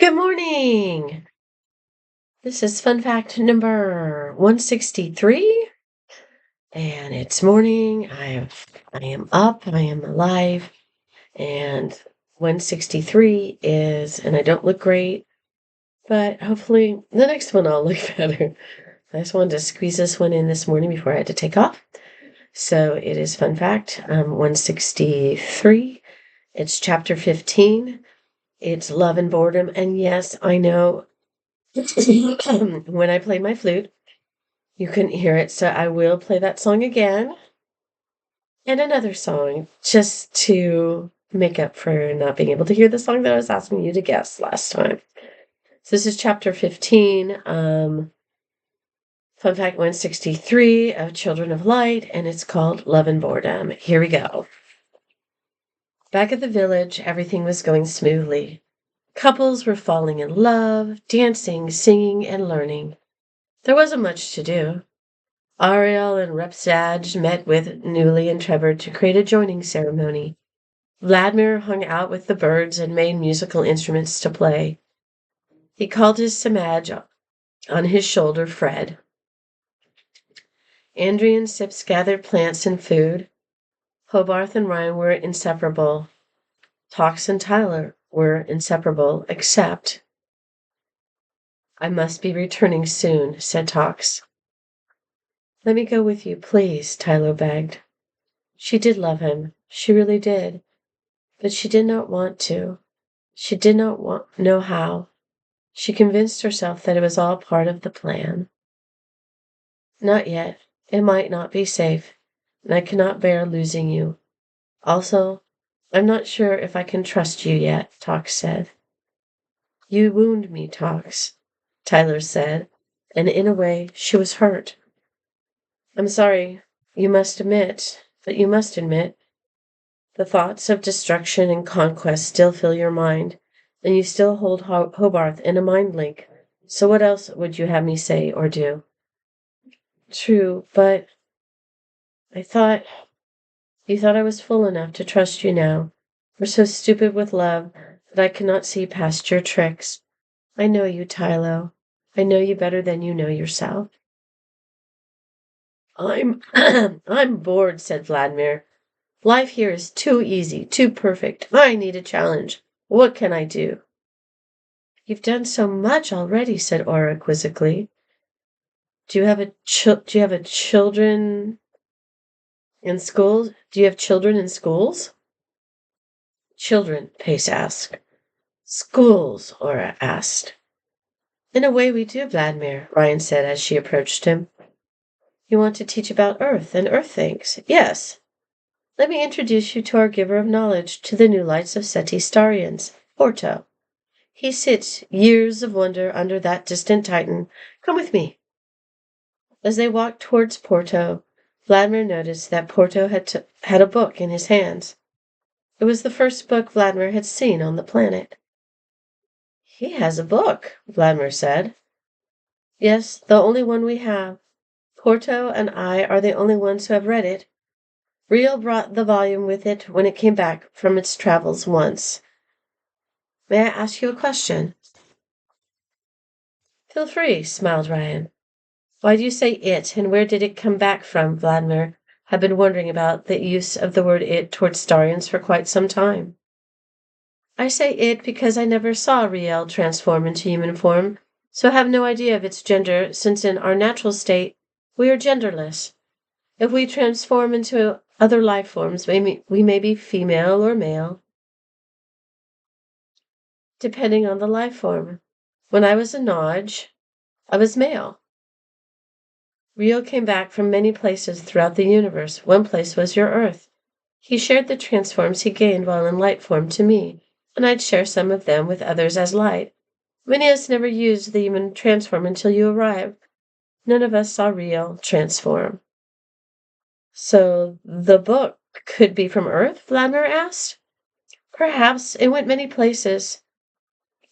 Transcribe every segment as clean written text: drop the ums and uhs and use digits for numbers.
Good morning. This is fun fact number 163, and it's morning. I am up, I am alive, and 163 is, and I don't look great, but hopefully the next one I'll look better. I just wanted to squeeze this one in this morning before I had to take off. So it is fun fact 163. It's chapter 15. It's love and boredom, and yes, I know. When I play my flute, you couldn't hear it, so I will play that song again and another song just to make up for not being able to hear the song that I was asking you to guess last time. So this is chapter 15, fun fact 163 of Children of Light, and it's called Love and Boredom. Here we go. Back at the village, everything was going smoothly. Couples were falling in love, dancing, singing, and learning. There wasn't much to do. Ariel and Repsaj met with Newly and Trevor to create a joining ceremony. Vladimir hung out with the birds and made musical instruments to play. He called his Samaj on his shoulder Fred. Andrea and Sips gathered plants and food. Hobarth and Ryan were inseparable. Tox and Tyler were inseparable, except... I must be returning soon, said Tox. Let me go with you, please, Tyler begged. She did love him. She really did. But she did not want to. She did not know how. She convinced herself that it was all part of the plan. Not yet. It might not be safe, and I cannot bear losing you. Also, I'm not sure if I can trust you yet, Tox said. You wound me, Tox, Tyler said, and in a way she was hurt. I'm sorry, but you must admit, the thoughts of destruction and conquest still fill your mind, and you still hold Hobarth in a mind link. So what else would you have me say or do? True, but you thought I was full enough to trust you now. We're so stupid with love that I cannot see past your tricks. I know you, Tylo. I know you better than you know yourself. I'm bored, said Vladimir. Life here is too easy, too perfect. I need a challenge. What can I do? You've done so much already, said Aura quizzically. Do you have children in schools? Do you have children in schools? Children, Pace asked. Schools, Aura asked. In a way we do, Vladimir, Ryan said as she approached him. You want to teach about Earth and Earth things? Yes. Let me introduce you to our giver of knowledge, to the new lights of Seti Starians, Porto. He sits years of wonder under that distant titan. Come with me. As they walked towards Porto, Vladimir noticed that Porto had a book in his hands. It was the first book Vladimir had seen on the planet. He has a book, Vladimir said. Yes, the only one we have. Porto and I are the only ones who have read it. Riel brought the volume with it when it came back from its travels once. May I ask you a question? Feel free, smiled Ryan. Why do you say it, and where did it come back from? Vladimir had been wondering about the use of the word it towards Starians for quite some time. I say it because I never saw Riel transform into human form, so have no idea of its gender, since in our natural state we are genderless. If we transform into other life forms, we may be female or male, depending on the life form. When I was a Nodge, I was male. Rio came back from many places throughout the universe. One place was your Earth. He shared the transforms he gained while in light form to me, and I'd share some of them with others as light. Many of us never used the human transform until you arrived. None of us saw Rio transform. So the book could be from Earth? Vladimir asked. Perhaps. It went many places.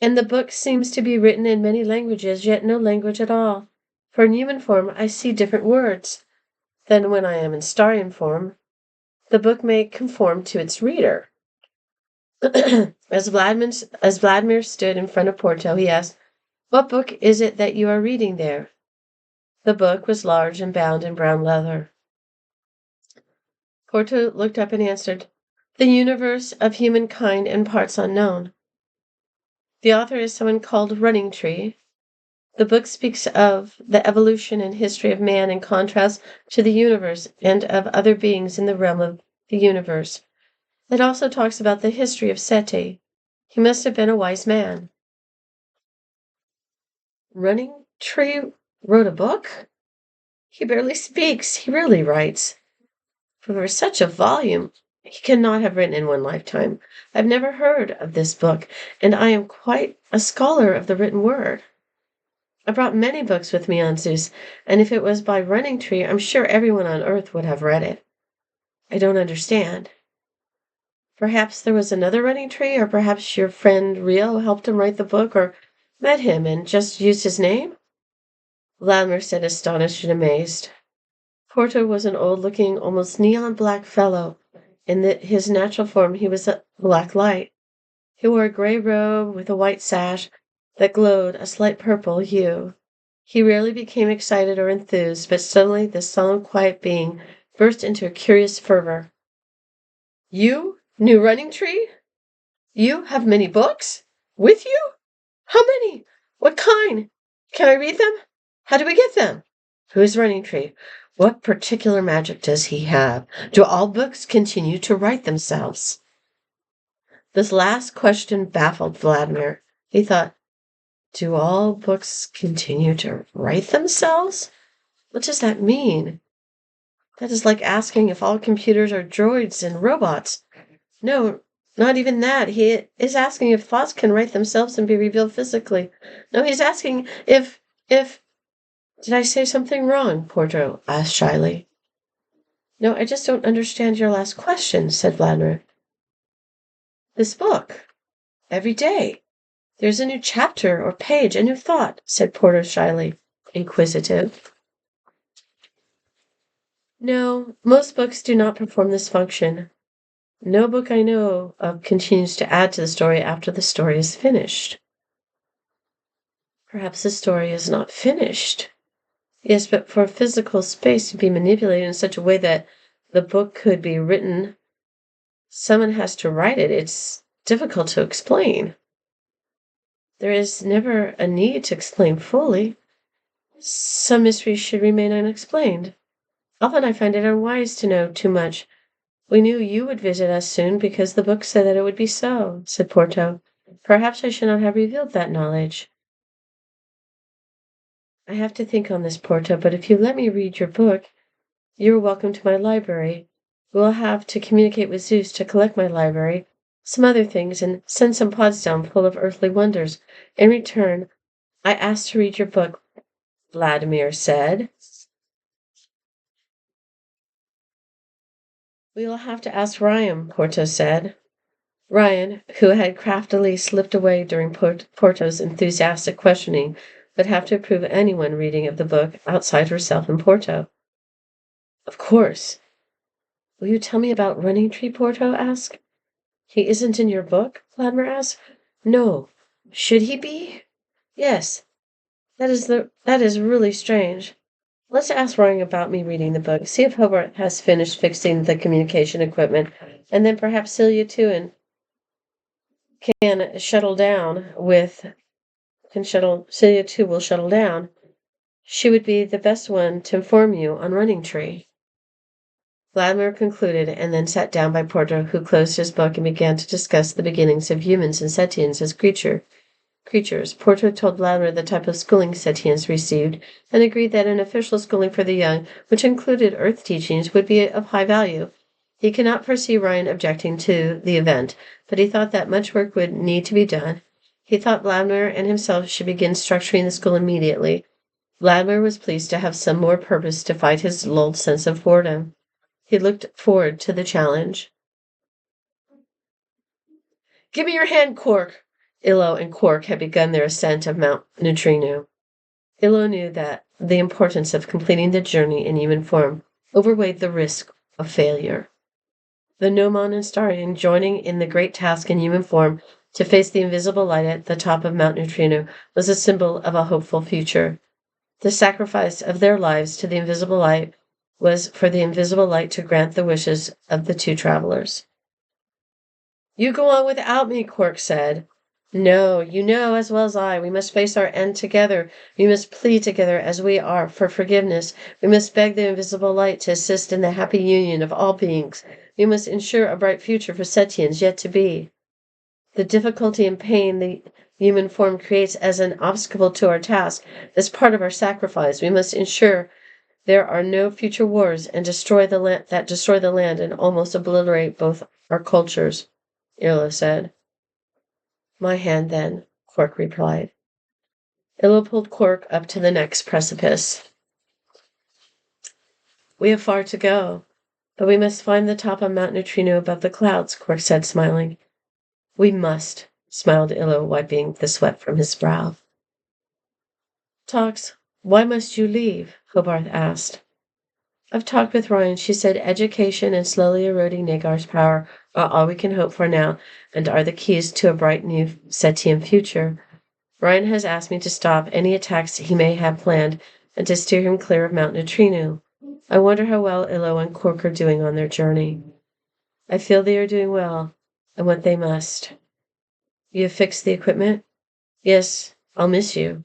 And the book seems to be written in many languages, yet no language at all. For in human form, I see different words than when I am in Starian form. The book may conform to its reader. As Vladimir stood in front of Porto, he asked, "What book is it that you are reading there?" The book was large and bound in brown leather. Porto looked up and answered, "The Universe of Humankind in Parts Unknown." The author is someone called Running Tree. The book speaks of the evolution and history of man in contrast to the universe and of other beings in the realm of the universe. It also talks about the history of Seti. He must have been a wise man. Running Tree wrote a book? He barely speaks. He really writes. For such a volume, he cannot have written in one lifetime. I've never heard of this book, and I am quite a scholar of the written word. I brought many books with me on Zeus, and if it was by Running Tree, I'm sure everyone on Earth would have read it. I don't understand. Perhaps there was another Running Tree, or perhaps your friend Rio helped him write the book, or met him and just used his name? Vladimir said, astonished and amazed. Porto was an old-looking, almost neon-black fellow. In his natural form, he was a black light. He wore a gray robe with a white sash that glowed a slight purple hue. He rarely became excited or enthused, but suddenly this solemn, quiet being burst into a curious fervor. "You, New Running Tree? You have many books? With you? How many? What kind? Can I read them? How do we get them? Who is Running Tree? What particular magic does he have? Do all books continue to write themselves?" This last question baffled Vladimir. He thought, "Do all books continue to write themselves? What does that mean? That is like asking if all computers are droids and robots. No, not even that. He is asking if thoughts can write themselves and be revealed physically. No, he's asking if... Did I say something wrong?" Porto asked shyly. "No, I just don't understand your last question," said Vladimir. "This book. Every day. There's a new chapter or page, a new thought," said Porto shyly, inquisitive. "No, most books do not perform this function. No book I know of continues to add to the story after the story is finished." "Perhaps the story is not finished." "Yes, but for physical space to be manipulated in such a way that the book could be written, someone has to write it. It's difficult to explain." "There is never a need to explain fully. Some mysteries should remain unexplained. Often I find it unwise to know too much. We knew you would visit us soon because the book said that it would be so," said Porto. "Perhaps I should not have revealed that knowledge." "I have to think on this, Porto, but if you let me read your book, you are welcome to my library. We will have to communicate with Zeus to collect my library, some other things, and send some pods down full of earthly wonders. In return, I ask to read your book," Vladimir said. "We will have to ask Ryan," Porto said. Ryan, who had craftily slipped away during Porto's enthusiastic questioning, would have to approve anyone reading of the book outside herself and Porto. "Of course. Will you tell me about Running Tree?" Porto asked. "He isn't in your book?" Vladimir asked. "No. Should he be?" "Yes. That is really strange. Let's ask Ryan about me reading the book. See if Hobart has finished fixing the communication equipment, and then perhaps Celia too, and Celia too will shuttle down. She would be the best one to inform you on Running Tree." Vladimir concluded and then sat down by Porto, who closed his book and began to discuss the beginnings of humans and Setians as creatures. Porto told Vladimir the type of schooling Setians received and agreed that an official schooling for the young, which included Earth teachings, would be of high value. He could not foresee Ryan objecting to the event, but he thought that much work would need to be done. He thought Vladimir and himself should begin structuring the school immediately. Vladimir was pleased to have some more purpose to fight his lulled sense of boredom. He looked forward to the challenge. "Give me your hand, Quark!" Illo and Quark had begun their ascent of Mount Neutrino. Illo knew that the importance of completing the journey in human form overweighed the risk of failure. The gnomon and Starion joining in the great task in human form to face the invisible light at the top of Mount Neutrino was a symbol of a hopeful future. The sacrifice of their lives to the invisible light was for the invisible light to grant the wishes of the two travelers. You go on without me, Quark said. No, you know as well as I, we must face our end together. We must plead together as we are for forgiveness. We must beg the invisible light to assist in the happy union of all beings. We must ensure a bright future for Setians yet to be. The difficulty and pain the human form creates as an obstacle to our task is part of our sacrifice. We must ensure there are no future wars and destroy the land and almost obliterate both our cultures, Illo said. My hand, then, Quark replied. Illo pulled Quark up to the next precipice. We have far to go, but we must find the top of Mount Neutrino above the clouds, Quark said, smiling. We must, smiled Illo, wiping the sweat from his brow. Tox, why must you leave? Hobarth asked. I've talked with Ryan. She said education and slowly eroding Nagar's power are all we can hope for now and are the keys to a bright new Setian future. Ryan has asked me to stop any attacks he may have planned and to steer him clear of Mount Neutrino. I wonder how well Illo and Quark are doing on their journey. I feel they are doing well, and what they must. You have fixed the equipment? Yes, I'll miss you.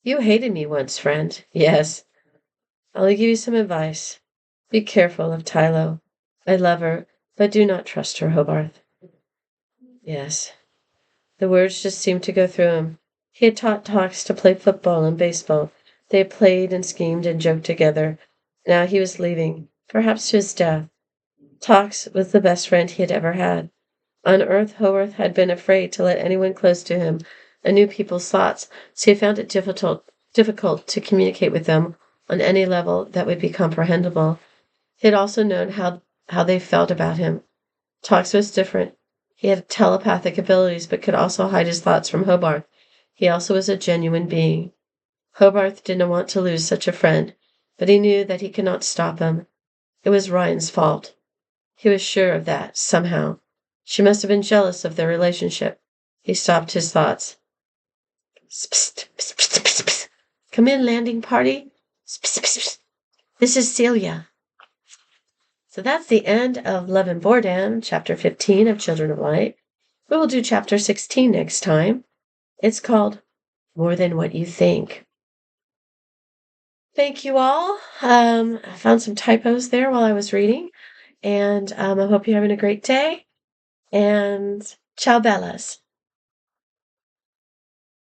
You hated me once, friend. Yes. I'll give you some advice. Be careful of Tylo. I love her, but do not trust her, Hobarth. Yes. The words just seemed to go through him. He had taught Tox to play football and baseball. They had played and schemed and joked together. Now he was leaving, perhaps to his death. Tox was the best friend he had ever had. On Earth, Hobarth had been afraid to let anyone close to him and knew people's thoughts, so he found it difficult to communicate with them on any level that would be comprehensible. He had also known how they felt about him. Tox was different. He had telepathic abilities, but could also hide his thoughts from Hobarth. He also was a genuine being. Hobarth didn't want to lose such a friend, but he knew that he could not stop him. It was Ryan's fault. He was sure of that, somehow. She must have been jealous of their relationship. He stopped his thoughts. Psst, psst, psst, psst, psst. Come in, landing party. Psst, psst, psst. This is Celia. So that's the end of Love and Boredom, Chapter 15 of Children of Light. We will do Chapter 16 next time. It's called More Than What You Think. Thank you all. I found some typos there while I was reading, and I hope you're having a great day. And ciao, bellas.